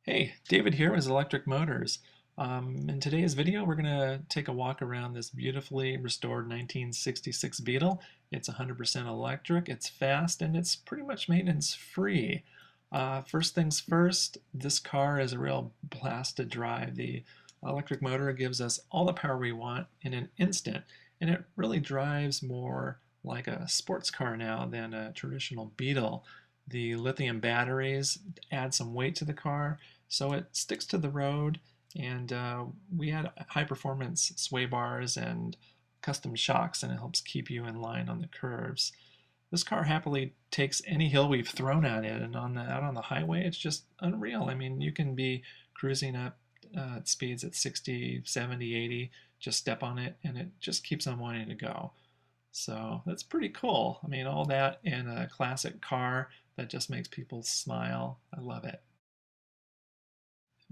Hey, David here with Electric Motors. In today's video, we're going to take a walk around this beautifully restored 1966 Beetle. It's 100% electric, it's fast, and it's pretty much maintenance free. First things first, this car is a real blast to drive. The electric motor gives us all the power we want in an instant, and it really drives more like a sports car now than a traditional Beetle. The lithium batteries add some weight to the car, so it sticks to the road, and we add high performance sway bars and custom shocks, and it helps keep you in line on the curves. This car happily takes any hill we've thrown at it, and out on the highway, it's just unreal. I mean, you can be cruising up at speeds at 60, 70, 80, just step on it, and it just keeps on wanting to go. So that's pretty cool. I mean, all that in a classic car that just makes people smile. I love it.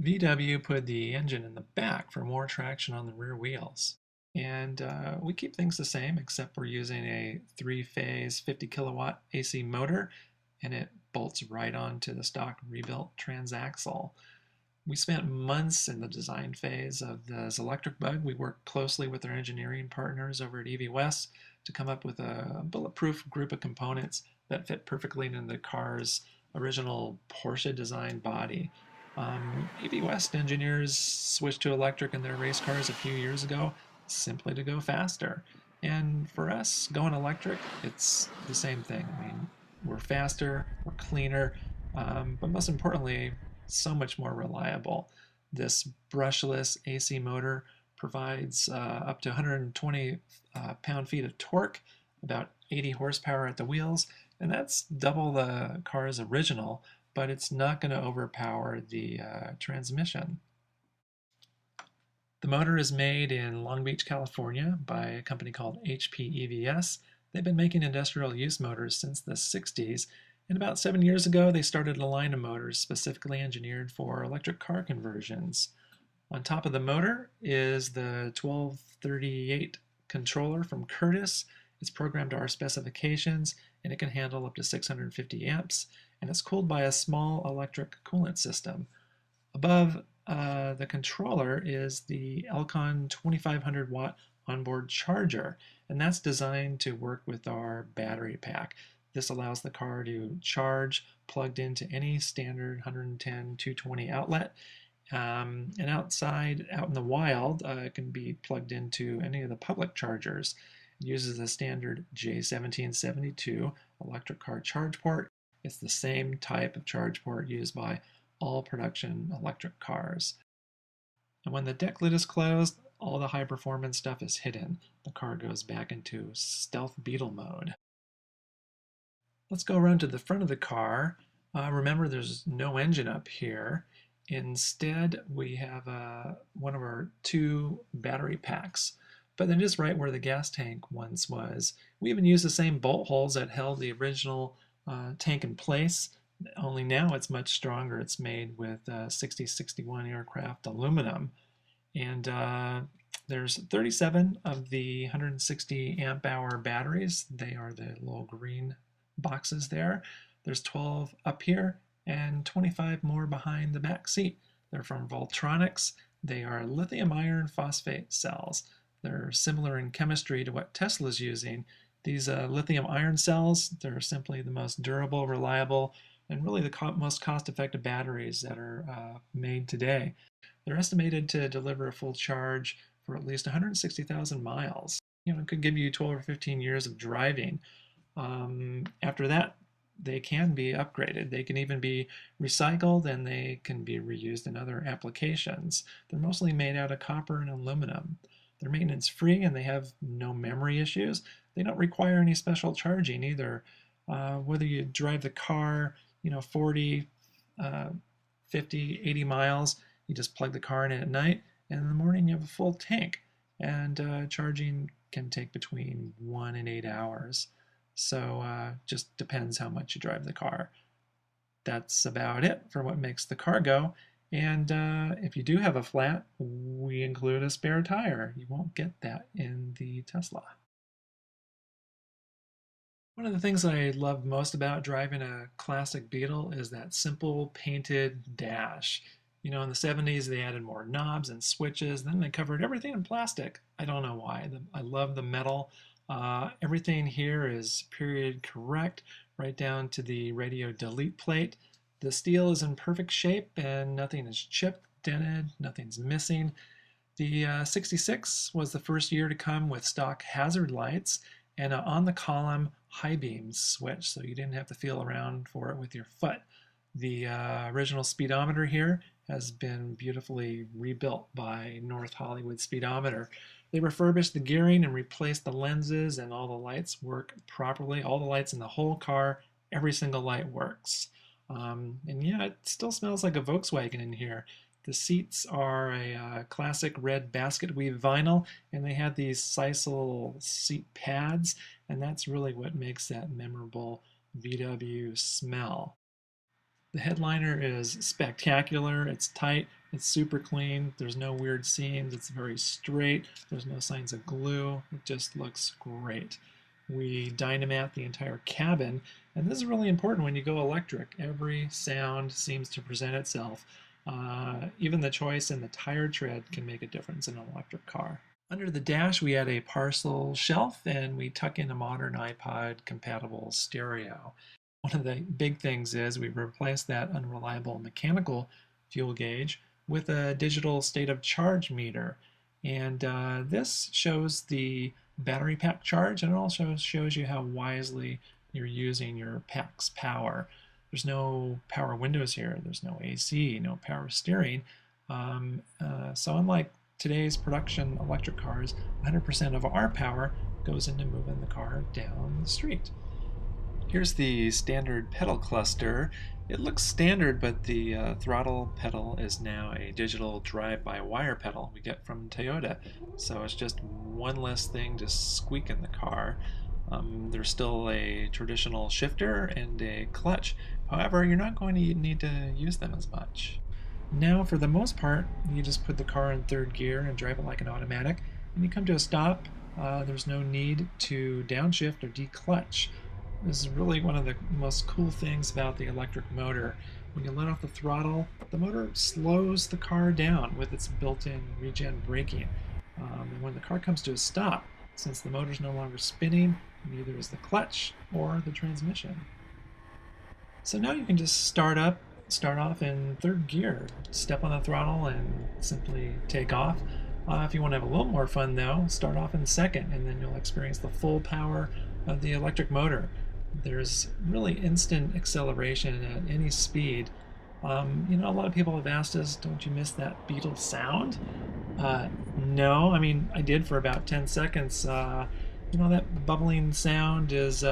VW put the engine in the back for more traction on the rear wheels. And we keep things the same, except we're using a three-phase 50 kilowatt AC motor, and it bolts right onto the stock rebuilt transaxle. We spent months in the design phase of this electric bug. We worked closely with our engineering partners over at EV West to come up with a bulletproof group of components that fit perfectly into the car's original Porsche design body. EV West engineers switched to electric in their race cars a few years ago simply to go faster. And for us, going electric, it's the same thing. I mean, we're faster, we're cleaner, but most importantly, so much more reliable. This brushless AC motor provides up to 120 pound-feet of torque, about 80 horsepower at the wheels, and that's double the car's original, but it's not going to overpower the transmission. The motor is made in Long Beach, California by a company called HP EVS. They've been making industrial use motors since the 60s, and about 7 years ago they started a line of motors specifically engineered for electric car conversions. On top of the motor is the 1238 controller from Curtis. It's programmed to our specifications, and it can handle up to 650 amps, and it's cooled by a small electric coolant system. Above the controller is the Elcon 2500 watt onboard charger, and that's designed to work with our battery pack. This allows the car to charge plugged into any standard 110, 220 outlet. And outside, out in the wild, it can be plugged into any of the public chargers. It uses a standard J1772 electric car charge port. It's the same type of charge port used by all production electric cars. And when the deck lid is closed, all the high performance stuff is hidden. The car goes back into stealth Beetle mode. Let's go around to the front of the car. Remember, there's no engine up here. Instead, we have one of our two battery packs, but then just right where the gas tank once was. We even use the same bolt holes that held the original tank in place, only now it's much stronger. It's made with 6061 aircraft aluminum, and there's 37 of the 160 amp hour batteries. They are the little green boxes there. There's 12 up here and 25 more behind the back seat. They're from Voltronics. They are lithium iron phosphate cells. They're similar in chemistry to what Tesla's using. These lithium iron cells, they're simply the most durable, reliable, and really the most cost-effective batteries that are made today. They're estimated to deliver a full charge for at least 160,000 miles. You know, it could give you 12 or 15 years of driving. After that, they can be upgraded. They can even be recycled, and they can be reused in other applications. They're mostly made out of copper and aluminum. They're maintenance free, and they have no memory issues. They don't require any special charging either. Whether you drive the car, 40, 50, 80 miles, you just plug the car in at night, and in the morning you have a full tank. And charging can take between 1 and 8 hours. So just depends how much you drive the car. That's about it for what makes the car go. And if you do have a flat, we include a spare tire. You won't get that in the Tesla. One of the things that I love most about driving a classic Beetle is that simple painted dash. You know, in the 70s, they added more knobs and switches. Then they covered everything in plastic. I don't know why. I love the metal. Everything here is period correct, right down to the radio delete plate. The steel is in perfect shape and nothing is chipped, dented, nothing's missing. The 66 was the first year to come with stock hazard lights and on the column high beams switch, so you didn't have to feel around for it with your foot. The original speedometer here has been beautifully rebuilt by North Hollywood Speedometer. They refurbished the gearing and replaced the lenses, and all the lights work properly. All the lights in the whole car, every single light works. And yeah, it still smells like a Volkswagen in here. The seats are a classic red basket weave vinyl, and they have these sisal seat pads, and that's really what makes that memorable VW smell. The headliner is spectacular. It's tight. It's super clean. There's no weird seams. It's very straight. There's no signs of glue. It just looks great. We dynamat the entire cabin, and this is really important when you go electric. Every sound seems to present itself. Even the choice in the tire tread can make a difference in an electric car. Under the dash, we add a parcel shelf, and we tuck in a modern iPod compatible stereo. One of the big things is we replaced that unreliable mechanical fuel gauge with a digital state of charge meter. And this shows the battery pack charge, and it also shows you how wisely you're using your pack's power. There's no power windows here. There's no AC, no power steering. So unlike today's production electric cars, 100% of our power goes into moving the car down the street. Here's the standard pedal cluster. It looks standard, but the throttle pedal is now a digital drive-by-wire pedal we get from Toyota. So it's just one less thing to squeak in the car. There's still a traditional shifter and a clutch. However, you're not going to need to use them as much. Now, for the most part, you just put the car in third gear and drive it like an automatic. When you come to a stop, there's no need to downshift or declutch. This is really one of the most cool things about the electric motor. When you let off the throttle, the motor slows the car down with its built-in regen braking. And when the car comes to a stop, since the motor's no longer spinning, neither is the clutch or the transmission. So now you can just start off in third gear, step on the throttle and simply take off. If you want to have a little more fun though, start off in second, and then you'll experience the full power of the electric motor. There's really instant acceleration at any speed. You know, a lot of people have asked us, don't you miss that Beetle sound? No, I mean, I did for about 10 seconds. You know, that bubbling sound is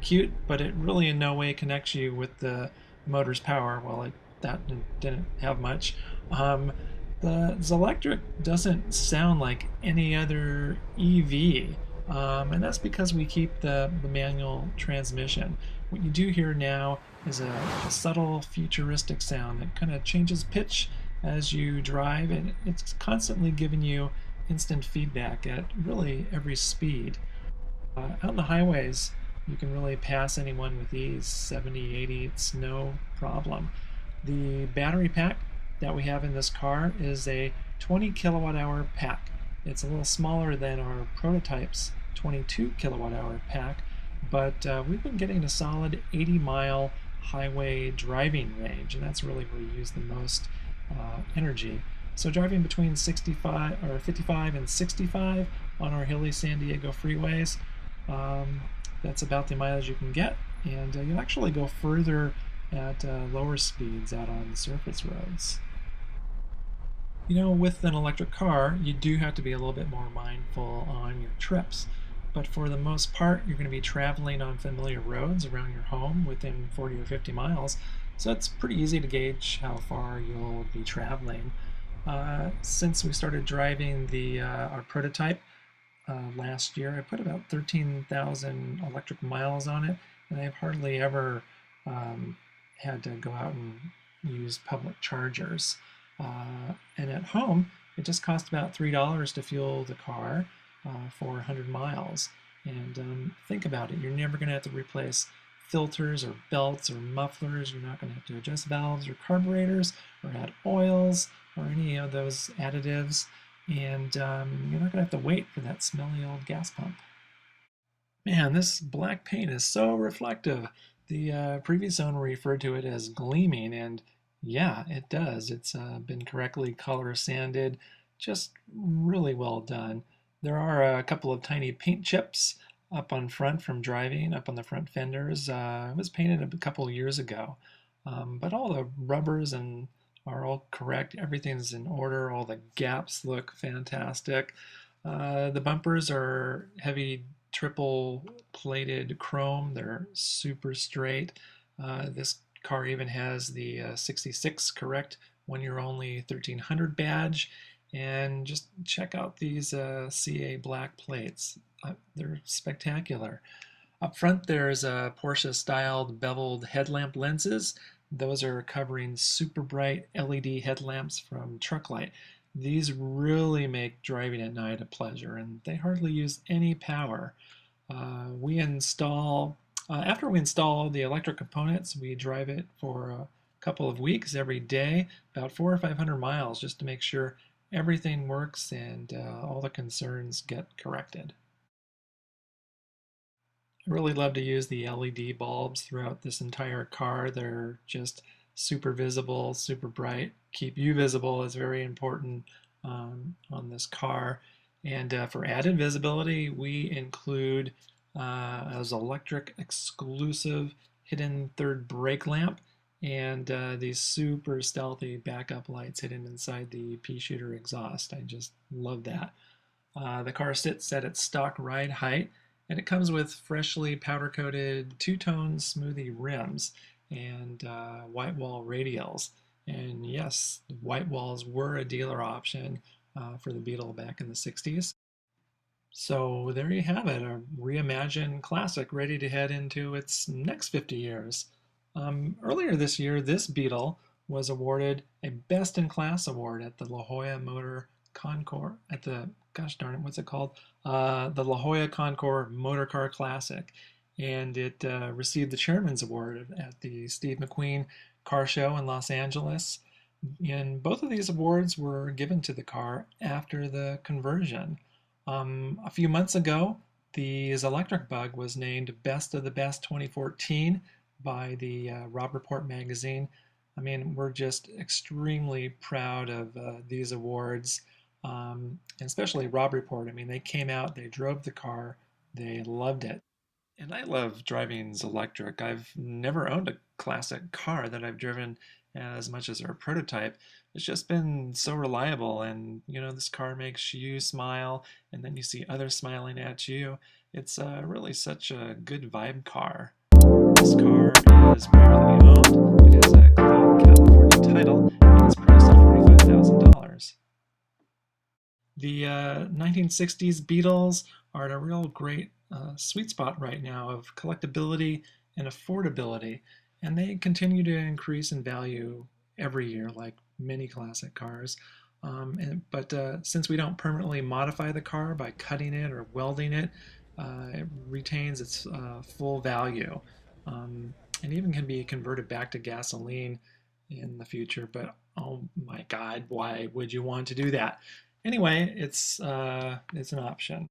cute, but it really in no way connects you with the motor's power. Well, that didn't have much. The Zelectric doesn't sound like any other EV. And that's because we keep the manual transmission. What you do hear now is a subtle futuristic sound that kind of changes pitch as you drive, and it's constantly giving you instant feedback at really every speed. Out on the highways, you can really pass anyone with ease, 70, 80, it's no problem. The battery pack that we have in this car is a 20 kilowatt hour pack. It's a little smaller than our prototype's 22 kilowatt hour pack, but we've been getting a solid 80-mile highway driving range, and that's really where you use the most energy. So driving between 55 and 65 on our hilly San Diego freeways, that's about the mileage you can get, and you'll actually go further at lower speeds out on the surface roads. You know, with an electric car, you do have to be a little bit more mindful on your trips. But for the most part, you're going to be traveling on familiar roads around your home within 40 or 50 miles. So it's pretty easy to gauge how far you'll be traveling. Since we started driving our prototype last year, I put about 13,000 electric miles on it, and I've hardly ever had to go out and use public chargers. And at home, it just costs about $3 to fuel the car for 100 miles. And think about it, you're never going to have to replace filters or belts or mufflers. You're not going to have to adjust valves or carburetors or add oils or any of those additives. And you're not going to have to wait for that smelly old gas pump. Man, this black paint is so reflective. The previous owner referred to it as gleaming, and yeah, it does. It's been correctly color sanded, just really well done. There are a couple of tiny paint chips up on front from driving, up on the front fenders. It was painted a couple of years ago, but all the rubbers and are all correct. Everything's in order. All the gaps look fantastic. The bumpers are heavy triple plated chrome. They're super straight. This car even has the 66 correct 1 year only 1300 badge. And just check out these CA black plates. They're spectacular. Up front there's Porsche styled beveled headlamp lenses. Those are covering super bright LED headlamps from Trucklight. These really make driving at night a pleasure, and they hardly use any power. After we install the electric components, we drive it for a couple of weeks every day, about 400 or 500 miles, just to make sure everything works and all the concerns get corrected. I really love to use the LED bulbs throughout this entire car. They're just super visible, super bright. Keep you visible is very important on this car. And for added visibility, we include as electric exclusive hidden third brake lamp and these super stealthy backup lights hidden inside the pea shooter exhaust. I just love that. The car sits at its stock ride height, and it comes with freshly powder-coated two-tone smoothie rims and white wall radials. And yes, white walls were a dealer option for the Beetle back in the 60s. So there you have it, a reimagined classic ready to head into its next 50 years. Earlier this year, this Beetle was awarded a Best in Class award at the La Jolla Motor Concours, at the, gosh darn it, what's it called? The La Jolla Concours Motor Car Classic. And it received the Chairman's Award at the Steve McQueen Car Show in Los Angeles. And both of these awards were given to the car after the conversion. A few months ago, the electric bug was named Best of the Best 2014 by the Robb Report magazine. I mean, we're just extremely proud of these awards, and especially Robb Report. I mean, they came out, they drove the car, they loved it. And I love driving electric. I've never owned a classic car that I've driven as much as our prototype. It's just been so reliable, and this car makes you smile, and then you see others smiling at you. It's really such a good vibe car. This car is privately owned. It has a clean California title, and it's priced at $45,000. The 1960s Beetles are at a real great sweet spot right now of collectability and affordability, and they continue to increase in value every year, like many classic cars. But since we don't permanently modify the car by cutting it or welding it, it retains its full value, and even can be converted back to gasoline in the future. But oh my God, why would you want to do that? Anyway, it's an option.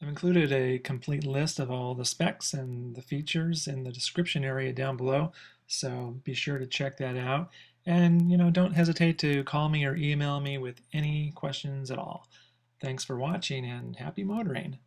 I've included a complete list of all the specs and the features in the description area down below, so be sure to check that out. And don't hesitate to call me or email me with any questions at all. Thanks for watching, and happy motoring.